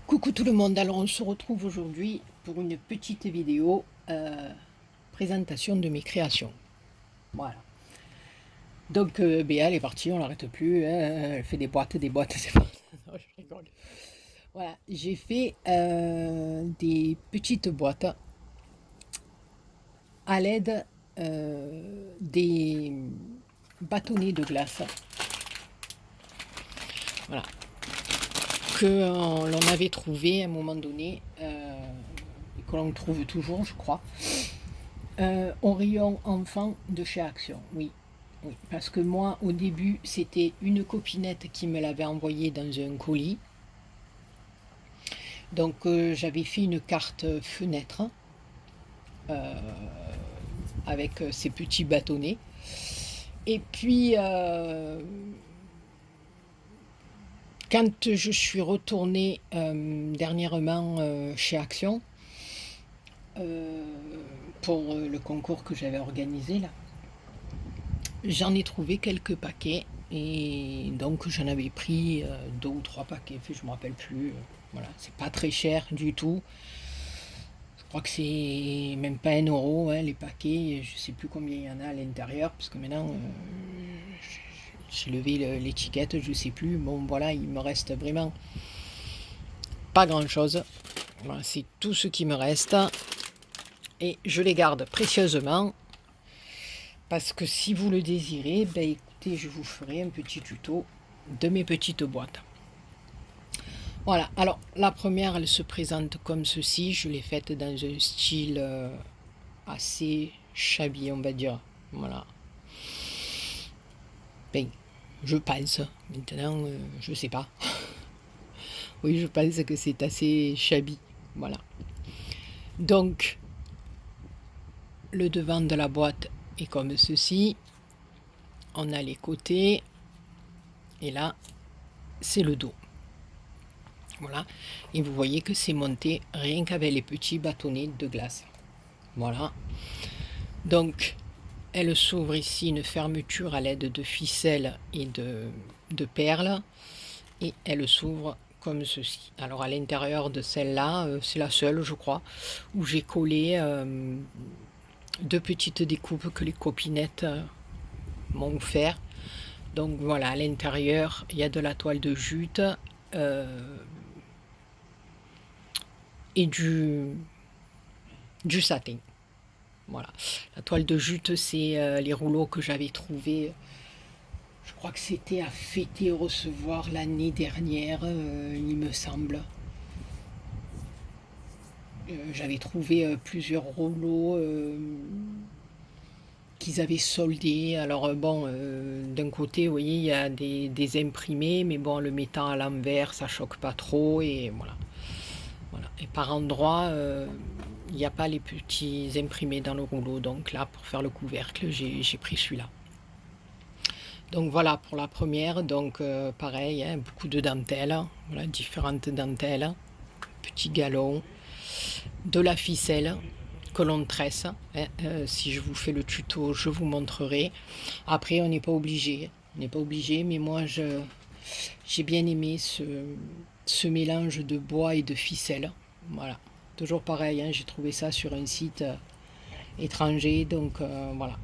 Coucou tout le monde, alors on se retrouve aujourd'hui pour une petite vidéo présentation de mes créations. Voilà. Donc Béa elle est partie, on l'arrête plus, hein, elle fait des boîtes, des boîtes, des boîtes. Non, je rigole. Voilà, j'ai fait des petites boîtes à l'aide des bâtonnets de glace. Voilà, que l'on avait trouvé à un moment donné, et que l'on trouve toujours, je crois. Au rayon enfant de chez Action, oui. Oui, parce que moi, au début, c'était une copinette qui me l'avait envoyé dans un colis. Donc, j'avais fait une carte fenêtre avec ces petits bâtonnets. Et puis, quand je suis retournée dernièrement chez Action euh, pour le concours que j'avais organisé là, j'en ai trouvé quelques paquets et donc j'en avais pris deux ou trois paquets, je ne me rappelle plus. Voilà, c'est pas très cher du tout. Je crois que c'est même pas 1 euro hein, les paquets. Je sais plus combien il y en a à l'intérieur parce que maintenant j'ai levé l'étiquette, je sais plus. Bon voilà, il me reste vraiment pas grand chose. Voilà, c'est tout ce qui me reste et je les garde précieusement parce que si vous le désirez, ben écoutez, je vous ferai un petit tuto de mes petites boîtes. Voilà, alors la première, elle se présente comme ceci. Je l'ai faite dans un style assez shabby, on va dire. Voilà. Ben, je pense. Maintenant, je sais pas. Oui, je pense que c'est assez shabby. Voilà. Donc, le devant de la boîte est comme ceci. On a les côtés. Et là, c'est le dos. Voilà. Et vous voyez que c'est monté rien qu'avec les petits bâtonnets de glace. Voilà. Donc, elle s'ouvre ici une fermeture à l'aide de ficelles et de perles. Et elle s'ouvre comme ceci. Alors à l'intérieur de celle-là, c'est la seule je crois, où j'ai collé deux petites découpes que les copinettes m'ont offert. Donc voilà, à l'intérieur, il y a de la toile de jute et du satin. Voilà. La toile de jute, c'est les rouleaux que j'avais trouvés. Je crois que c'était à fêter et recevoir l'année dernière, il me semble. J'avais trouvé plusieurs rouleaux qu'ils avaient soldés. Alors bon, d'un côté, vous voyez, il y a des imprimés, mais bon, le mettant à l'envers, ça choque pas trop. Et voilà. Voilà. Et par endroit, il n'y a pas les petits imprimés dans le rouleau. Donc là, pour faire le couvercle, j'ai pris celui-là. Donc voilà pour la première. Donc pareil, hein, beaucoup de dentelles. Voilà, différentes dentelles. Petits galons. De la ficelle que l'on tresse. Hein. Si je vous fais le tuto, je vous montrerai. Après, on n'est pas obligé. On n'est pas obligé, mais moi, j'ai bien aimé ce mélange de bois et de ficelle. Voilà. Toujours pareil, hein, j'ai trouvé ça sur un site étranger, donc voilà.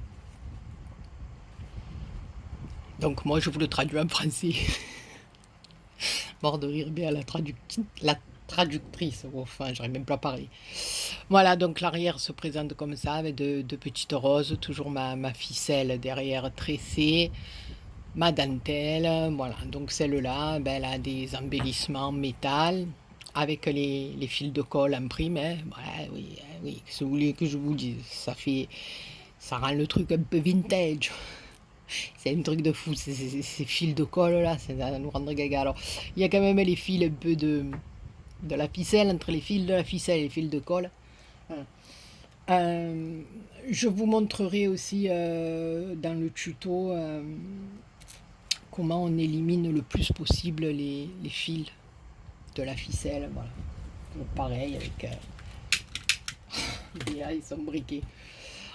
Donc moi, je vous le traduis en français. Mort de rire bien la traductrice. Enfin, j'arrive même pas à parler. Voilà, donc l'arrière se présente comme ça, avec de petites roses, toujours ma ficelle derrière tressée, ma dentelle, voilà. Donc celle-là, ben, elle a des embellissements en métal, avec les fils de colle en prime. Hein. Ouais, oui, oui, si vous voulez que je vous dise, ça rend le truc un peu vintage. C'est un truc de fou, ces fils de colle là, ça va nous rendre gaga. Alors, il y a quand même les fils un peu de la ficelle, entre les fils de la ficelle et les fils de colle. Voilà. Euh, je vous montrerai aussi dans le tuto comment on élimine le plus possible les fils de la ficelle. Voilà. Donc, pareil avec ils sont briqués.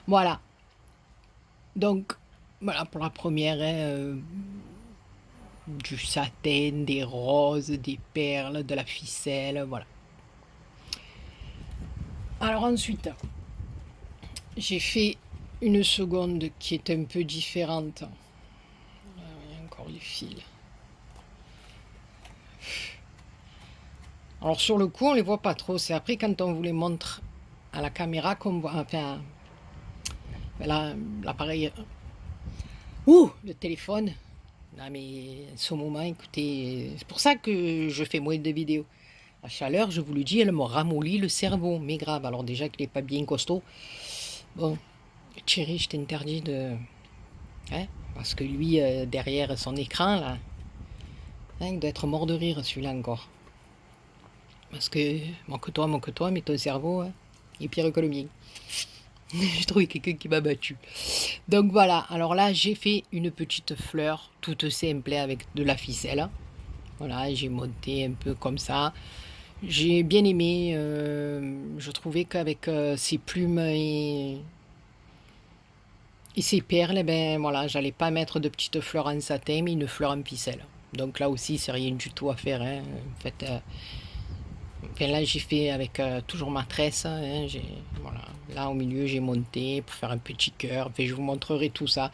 Voilà. Donc voilà pour la première. Hein, du satin, des roses, des perles, de la ficelle, voilà. Alors ensuite, j'ai fait une seconde qui est un peu différente. Il y a encore les fils. Alors sur le coup, on les voit pas trop. C'est après quand on vous les montre à la caméra qu'on voit. Enfin, là, l'appareil. Ouh, le téléphone. Non mais en ce moment, écoutez, c'est pour ça que je fais moins de vidéos. La chaleur, je vous le dis, elle me ramollit le cerveau, mais grave. Alors déjà qu'il n'est pas bien costaud. Bon, Thierry, je t'interdis de... Hein, parce que lui, derrière son écran, là, hein, il doit être mort de rire, celui-là encore. Parce que, mon que toi, mais ton cerveau, hein, il est pire que le mien. J'ai trouvé quelqu'un qui m'a battu. Donc voilà, alors là, j'ai fait une petite fleur, toute simple, avec de la ficelle. Voilà, j'ai monté un peu comme ça. J'ai bien aimé, je trouvais qu'avec ces plumes et ces perles, eh ben voilà, j'allais pas mettre de petites fleurs en satin, mais une fleur en ficelle. Donc là aussi, c'est rien du tout à faire, hein. En fait, enfin, là, j'ai fait avec toujours ma tresse, hein, voilà. Là, au milieu, j'ai monté pour faire un petit cœur. Enfin, je vous montrerai tout ça,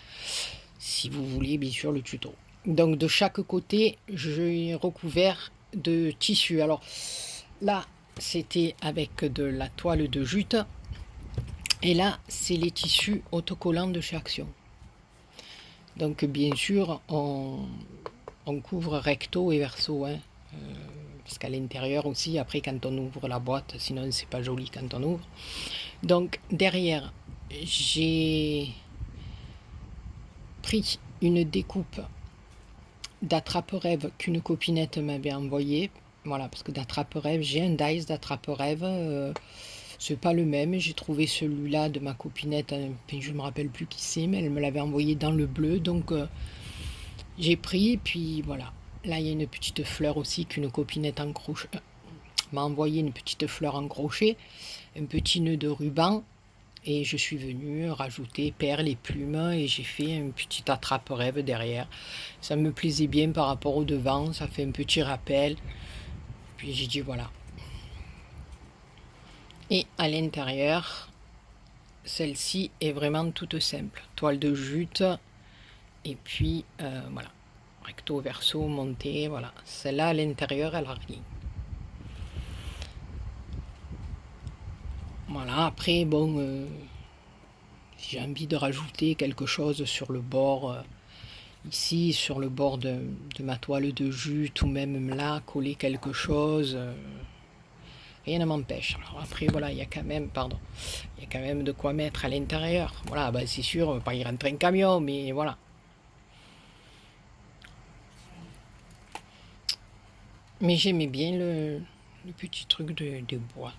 si vous voulez, bien sûr, le tuto. Donc, de chaque côté, j'ai recouvert de tissu. Alors, là, c'était avec de la toile de jute. Et là, c'est les tissus autocollants de chez Action. Donc, bien sûr, on couvre recto et verso, hein, parce qu'à l'intérieur aussi, après, quand on ouvre la boîte, sinon, c'est pas joli quand on ouvre. Donc, derrière, j'ai pris une découpe d'attrape-rêve qu'une copinette m'avait envoyé. Voilà, parce que d'attrape-rêve, j'ai un dice d'attrape-rêve. C'est pas le même. J'ai trouvé celui-là de ma copinette. Je me rappelle plus qui c'est, mais elle me l'avait envoyé dans le bleu. Donc, j'ai pris. Et puis voilà. Là, il y a une petite fleur aussi qu'une copinette en crochet m'a envoyé une petite fleur en crochet, un petit nœud de ruban. Et je suis venue rajouter perles et plumes et j'ai fait un petit attrape-rêve derrière. Ça me plaisait bien par rapport au devant, ça fait un petit rappel. Puis j'ai dit voilà. Et à l'intérieur, celle-ci est vraiment toute simple. Toile de jute et puis voilà. Recto, verso, monté, voilà. Celle-là à l'intérieur, elle a rien. Voilà, après, bon, si j'ai envie de rajouter quelque chose sur le bord, ici, sur le bord de ma toile de jute, ou même là, coller quelque chose, rien ne m'empêche. Alors après, voilà, il y a quand même, pardon, il y a quand même de quoi mettre à l'intérieur. Voilà, bah, c'est sûr, on va pas y rentrer un camion, mais voilà. Mais j'aimais bien le petit truc de boîte.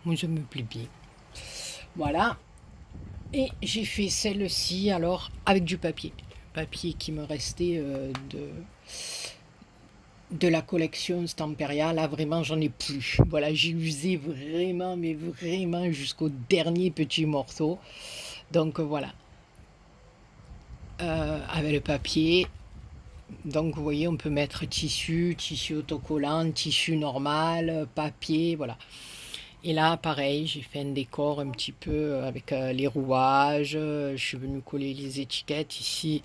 Moi, ça me plaît bien. Voilà. Et j'ai fait celle-ci, alors, avec du papier. Papier qui me restait de la collection Stamperia. Là, vraiment, j'en ai plus. Voilà, j'ai usé vraiment, mais vraiment jusqu'au dernier petit morceau. Donc, voilà. Avec le papier. Donc, vous voyez, on peut mettre tissu, tissu autocollant, tissu normal, papier, voilà. Et là, pareil, j'ai fait un décor un petit peu avec les rouages. Je suis venue coller les étiquettes. Ici,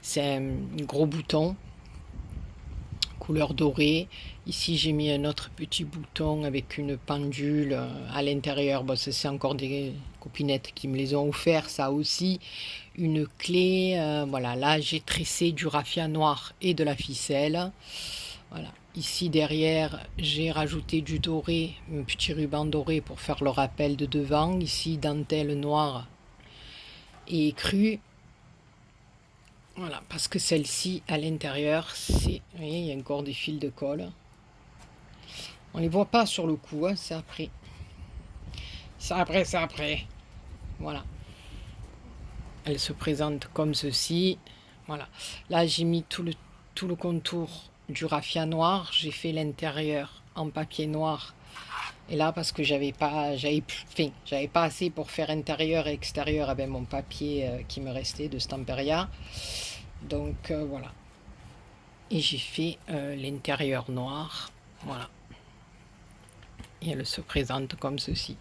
c'est un gros bouton, couleur dorée. Ici, j'ai mis un autre petit bouton avec une pendule à l'intérieur. Bon, c'est encore des copinettes qui me les ont offert, ça aussi. Une clé, voilà. Là, j'ai tressé du raffia noir et de la ficelle. Voilà. Ici derrière, j'ai rajouté du doré, un petit ruban doré pour faire le rappel de devant. Ici, dentelle noire et crue. Voilà, parce que celle-ci, à l'intérieur, c'est... Vous voyez, il y a encore des fils de colle. On les voit pas sur le coup, hein, c'est après. C'est après, c'est après. Voilà. Elle se présente comme ceci. Voilà. Là, j'ai mis tout le contour du raffia noir. J'ai fait l'intérieur en papier noir. Et là, parce que j'avais pas assez pour faire intérieur et extérieur avec mon papier qui me restait de Stamperia. Donc voilà. et j'ai fait l'intérieur noir, voilà, et elle se présente comme ceci.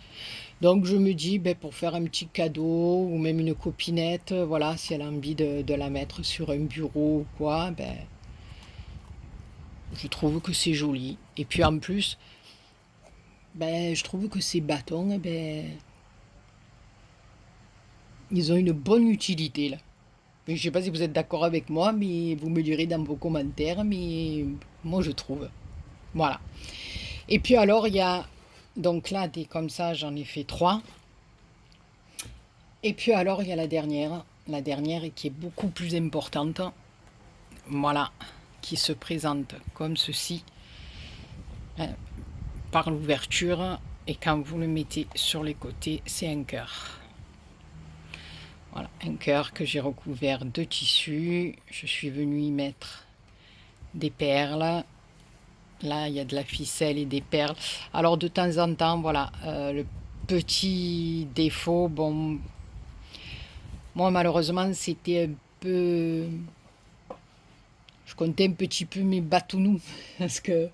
Donc je me dis, ben, pour faire un petit cadeau ou même une copinette, voilà, si elle a envie de la mettre sur un bureau ou quoi, ben, je trouve que c'est joli. Et puis en plus, ben, je trouve que ces bâtons, eh ben, ils ont une bonne utilité là. Je ne sais pas si vous êtes d'accord avec moi, mais vous me direz dans vos commentaires, mais moi je trouve. Voilà. Et puis alors, il y a, donc là, des comme ça, j'en ai fait 3. Et puis alors, il y a la dernière qui est beaucoup plus importante. Voilà, qui se présente comme ceci, hein, par l'ouverture. Et quand vous le mettez sur les côtés, c'est un cœur. Voilà, un cœur que j'ai recouvert de tissu. Je suis venue y mettre des perles. Là, il y a de la ficelle et des perles. Alors, de temps en temps, voilà, le petit défaut, bon, moi, malheureusement, c'était un peu... Je comptais un petit peu mes batounous, parce que,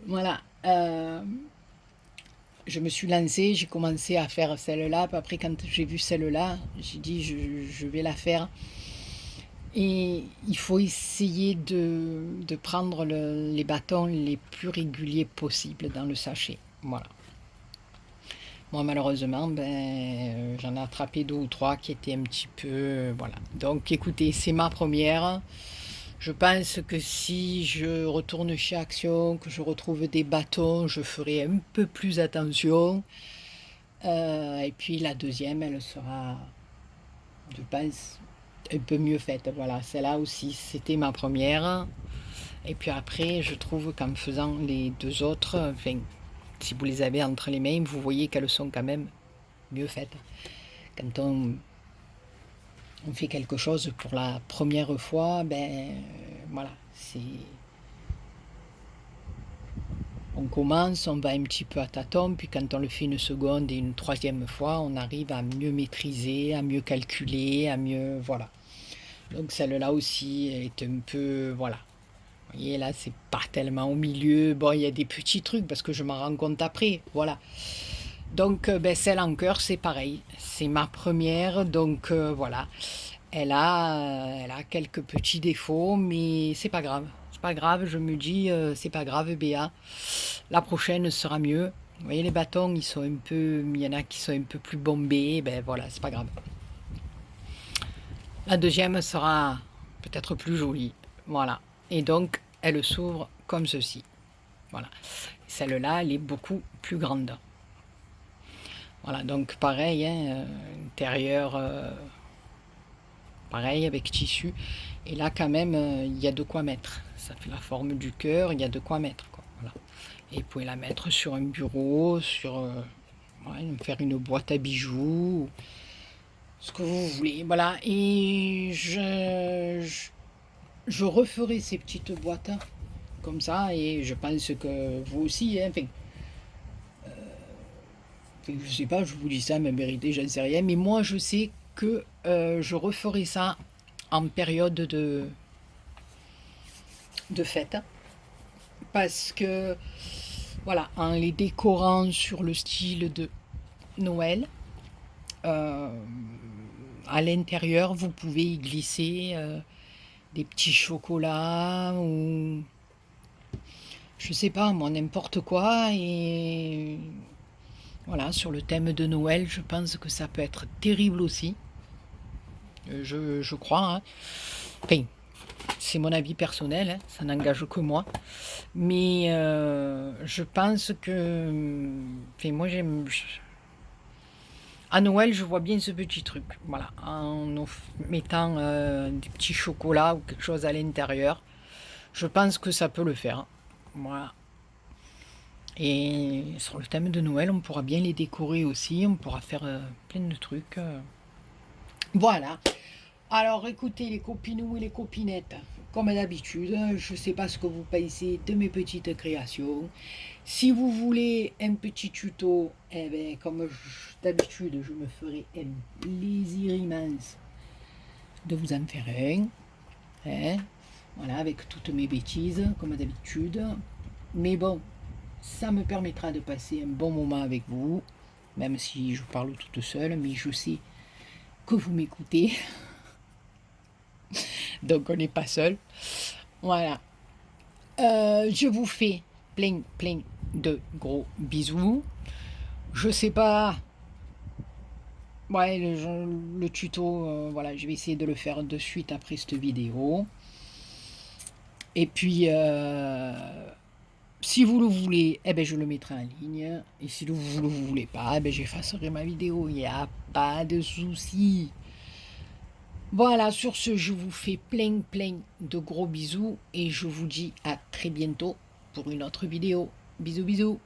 voilà, je me suis lancée, j'ai commencé à faire celle-là, puis après, quand j'ai vu celle-là, j'ai dit, je vais la faire. Et il faut essayer de prendre les bâtons les plus réguliers possibles dans le sachet. Voilà. Moi, malheureusement, ben, j'en ai attrapé 2 ou 3 qui étaient un petit peu... voilà. Donc, écoutez, c'est ma première. Je pense que si je retourne chez Action, que je retrouve des bâtons, je ferai un peu plus attention. Et puis, la deuxième, elle sera, je pense, un peu mieux faite. Voilà, celle-là aussi, c'était ma première. Et puis après, je trouve qu'en faisant les 2 autres, enfin, si vous les avez entre les mains, vous voyez qu'elles sont quand même mieux faites. Quand on fait quelque chose pour la première fois, ben voilà, c'est... On commence, on va un petit peu à tâtons, puis quand on le fait une seconde et une troisième fois, on arrive à mieux maîtriser, à mieux calculer, à mieux... Voilà. Donc celle-là aussi est un peu... Voilà. Vous voyez, là, c'est pas tellement au milieu. Bon, il y a des petits trucs parce que je m'en rends compte après. Voilà. Donc, ben, celle en cœur, c'est pareil. C'est ma première, donc voilà. Elle a quelques petits défauts, mais c'est pas grave. C'est pas grave, je me dis, c'est pas grave, Béa. La prochaine sera mieux. Vous voyez, les bâtons, ils sont un peu, il y en a qui sont un peu plus bombés. Ben voilà, c'est pas grave. La deuxième sera peut-être plus jolie. Voilà. Et donc, elle s'ouvre comme ceci. Voilà. Celle-là, elle est beaucoup plus grande. Voilà, donc pareil, hein, intérieur, pareil, avec tissu. Et là, quand même, il y a de quoi mettre. Ça fait la forme du cœur, il y a de quoi mettre, quoi. Voilà. Et vous pouvez la mettre sur un bureau, sur ouais, faire une boîte à bijoux, ce que vous voulez. Voilà. Et je referai ces petites boîtes comme ça. Et je pense que vous aussi, hein, enfin, je sais pas, je vous dis ça, ma vérité, j'en sais rien. Mais moi, je sais que je referai ça en période de fête. Parce que, voilà, en les décorant sur le style de Noël, euh, à l'intérieur, vous pouvez y glisser des petits chocolats ou je sais pas, moi, n'importe quoi. Et voilà, sur le thème de Noël, je pense que ça peut être terrible aussi. Je crois, hein. Enfin, c'est mon avis personnel, hein, ça n'engage que moi. Mais je pense que... Enfin, moi, j'aime... À Noël, je vois bien ce petit truc. Voilà, en mettant des petits chocolats ou quelque chose à l'intérieur. Je pense que ça peut le faire. Voilà. Et sur le thème de Noël, on pourra bien les décorer aussi. On pourra faire plein de trucs. Voilà. Alors écoutez les copinous et les copinettes, comme d'habitude, je ne sais pas ce que vous pensez de mes petites créations. Si vous voulez un petit tuto, eh ben, comme d'habitude, je me ferai un plaisir immense de vous en faire un. Hein. Voilà, avec toutes mes bêtises, comme d'habitude. Mais bon, ça me permettra de passer un bon moment avec vous, même si je parle toute seule, mais je sais que vous m'écoutez, donc on n'est pas seul. Voilà. Je vous fais plein, plein de gros bisous. Je sais pas. Ouais, le tuto, voilà, je vais essayer de le faire de suite après cette vidéo. Et puis, si vous le voulez, eh ben, je le mettrai en ligne. Et si vous le voulez pas, eh ben, j'effacerai ma vidéo. Il n'y a pas de souci. Voilà, sur ce, je vous fais plein, plein de gros bisous. Et je vous dis à très bientôt pour une autre vidéo. Bisous, bisous.